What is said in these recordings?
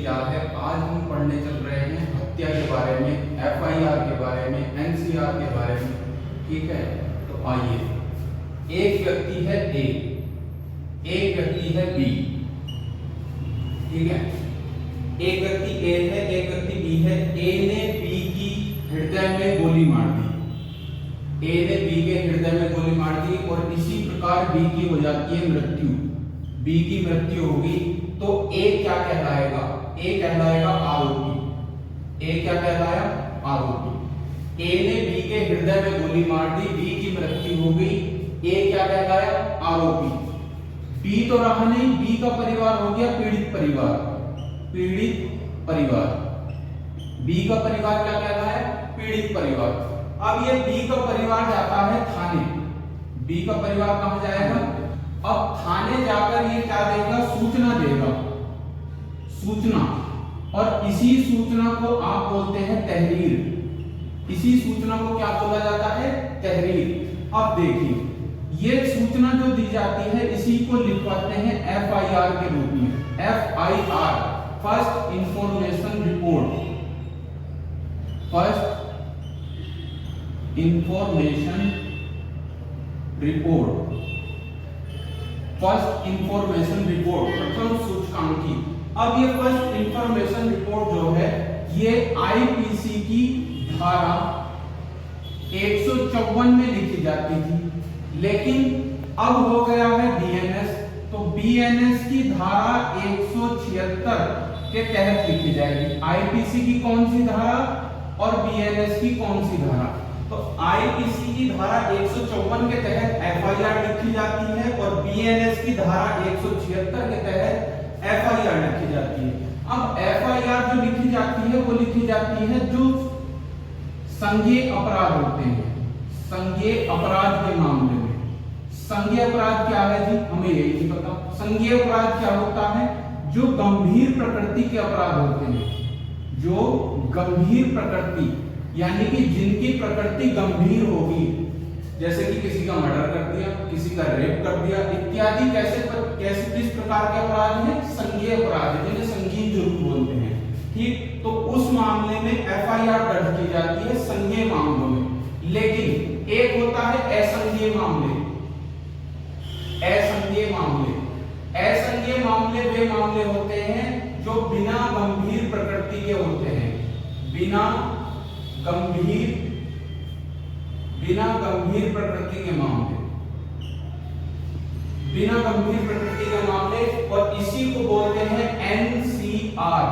क्या है, आज हम पढ़ने चल रहे हैं हत्या के बारे में, एफआईआर के बारे में, एनसीआर के बारे में। ठीक है, तो आइए, एक व्यक्ति है ए, एक व्यक्ति है बी। ठीक है, एक व्यक्ति ए है, एक व्यक्ति बी है। ए ने बी की हृदय में गोली मार दी, ए ने बी के हृदय में गोली मार दी और इसी प्रकार बी की हो जाती है मृत्यु। बी की मृत्यु होगी तो ए क्या कहलाएगा, ए कहलाएगा आरोपी। ए क्या कहलाया, आरोपी। ए ने बी के हृदय में गोली मार दी, बी की मृत्यु हो गई, ए क्या कहलाया, आरोपी। बी तो रहा नहीं, बी का परिवार हो गया पीड़ित परिवार, पीड़ित परिवार। बी का परिवार क्या कहलाया, पीड़ित परिवार। अब ये बी का परिवार जाता है थाने, बी का परिवार कहां जाएगा, अब थाने जाकर ये क्या देगा, सूचना देगा, सूचना। और इसी सूचना को आप बोलते हैं तहरीर। इसी सूचना को क्या बोला जाता है, तहरीर। अब देखिए, ये सूचना जो दी जाती है इसी को लिखवाते हैं एफआईआर के रूप में। FIR, first information report, first information report, first information report, प्रथम सूचकांकी। अब ये फर्स्ट इंफॉर्मेशन रिपोर्ट जो है ये आईपीसी की धारा 154 में लिखी जाती थी, लेकिन अब हो गया है बीएनएस, तो बीएनएस की धारा 176 के तहत लिखी जाएगी। आईपीसी की कौन सी धारा और बीएनएस की कौन सी धारा, तो आईपीसी की धारा 154 के तहत एफआईआर लिखी जाती है और बीएनएस की धारा 176 के तहत एफआईआर लिखी जाती है। अब एफआईआर जो लिखी जाती है वो लिखी जाती है जो संज्ञेय अपराध होते हैं, संज्ञेय अपराध के मामले में। संज्ञेय अपराध क्या है जी, हमें यही नहीं पता। संज्ञेय अपराध क्या होता है, जो गंभीर प्रकृति के अपराध होते हैं, जो गंभीर प्रकृति यानी कि जिनकी प्रकृति गंभीर होगी, जैसे कि किसी का मर्डर कर दिया, किसी का रेप कर दिया इत्यादि। कैसे किस प्रकार के अपराध हैं, संज्ञेय अपराध, जिन्हें संगीन जुर्म बोलते हैं। ठीक, तो उस मामले में एफआईआर दर्ज की जाती है संज्ञेय मामलों में। लेकिन एक होता है असंज्ञेय मामले, असंज्ञेय मामले। असंज्ञेय मामले वे मामले होते हैं जो बिना गंभीर प्रकृति के होते हैं, बिना गंभीर प्रकृति के मामले, बिना गंभीर प्रकृति के मामले। और इसी को बोलते हैं एनसीआर,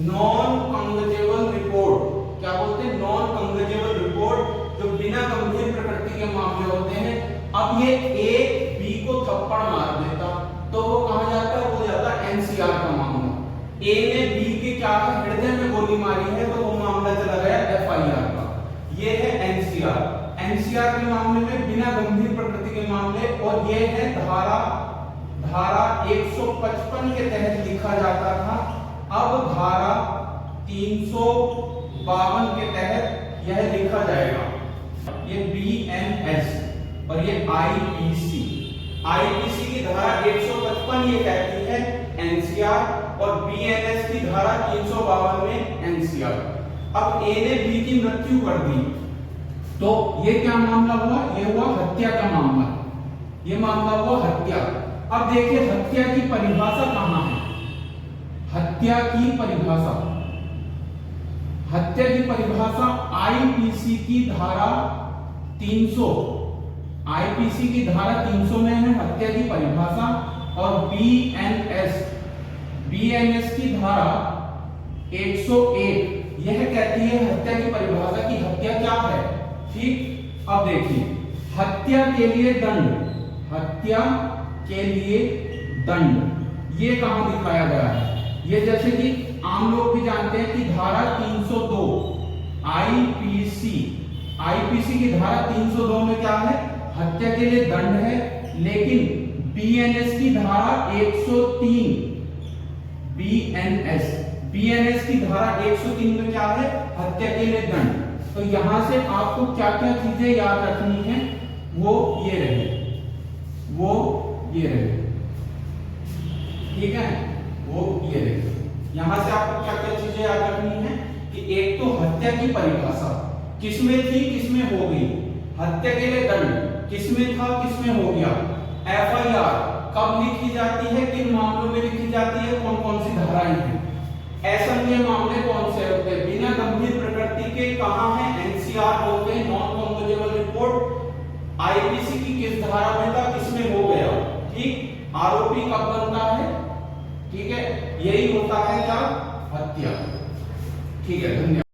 नॉन कंग्रेजेबल रिपोर्ट। क्या बोलते हैं, नॉन कंग्रेजेबल रिपोर्ट, जो बिना गंभीर प्रकृति के मामले होते हैं। अब ये ए बी को थप्पड़ मार देता तो वो कहां जाता है, वो जाता है एनसीआर का मामला। ए ने बी के क्या हृदय में गोली मारी है तो वो मामला चला गया एफआईआर का। ये है एनसीआर। एनसीआर के मामले में बिना गंभीर प्रकृति के मामले, और ये है धारा 155 के तहत लिखा जाता था। अब धारा 352 के तहत यह लिखा जाएगा। ये बीएनएस और ये आईपीसी। आईपीसी की धारा 155 ये कहती है एनसीआर और बीएनएस की धारा 352 में एनसीआर। अब ए ने बी की मृत्यु कर दी तो ये क्या मामला हुआ, ये हुआ हत्या का मामला, ये मामला हुआ हत्या। अब देखिए हत्या की परिभाषा कहां है, हत्या की परिभाषा, हत्या की परिभाषा आईपीसी की धारा 300, आईपीसी की धारा 300 में है हत्या की परिभाषा। और बीएनएस की धारा 101 यह कहती है हत्या की परिभाषा की हत्या क्या है। ठीक, अब देखिए हत्या के लिए दंड, हत्या के लिए दंड ये कहां दिखाया गया है, ये जैसे कि आम लोग भी जानते हैं कि धारा 302 आईपीसी की धारा 302 में क्या है, हत्या के लिए दंड है। लेकिन बीएनएस की धारा 103, बीएनएस की धारा 103 में क्या है, हत्या के लिए दंड। तो यहां से आपको क्या क्या चीजें याद रखनी है, वो ये रहे, वो ये रहे, ठीक है, वो ये रहे। यहां से आपको क्या क्या चीजें याद रखनी है कि एक तो हत्या की परिभाषा किसमें थी किसमें हो गई, हत्या के लिए दंड किसमें था किसमें हो गया, एफआईआर कब लिखी जाती है, किन मामलों में लिखी जाती है, कौन कौन सी धाराएं हैं, असंज्ञेय मामले कौन से होते हैं, बिना गंभीर प्रकृति के कहां है, एनसीआर बोलते हैं, नॉन कॉम्पोजेबल रिपोर्ट, आईपीसी की किस धारा में था किसमें हो गया, ठीक, आरोपी कब बनता है, ठीक है, यही होता है क्या, हत्या। ठीक है, धन्यवाद।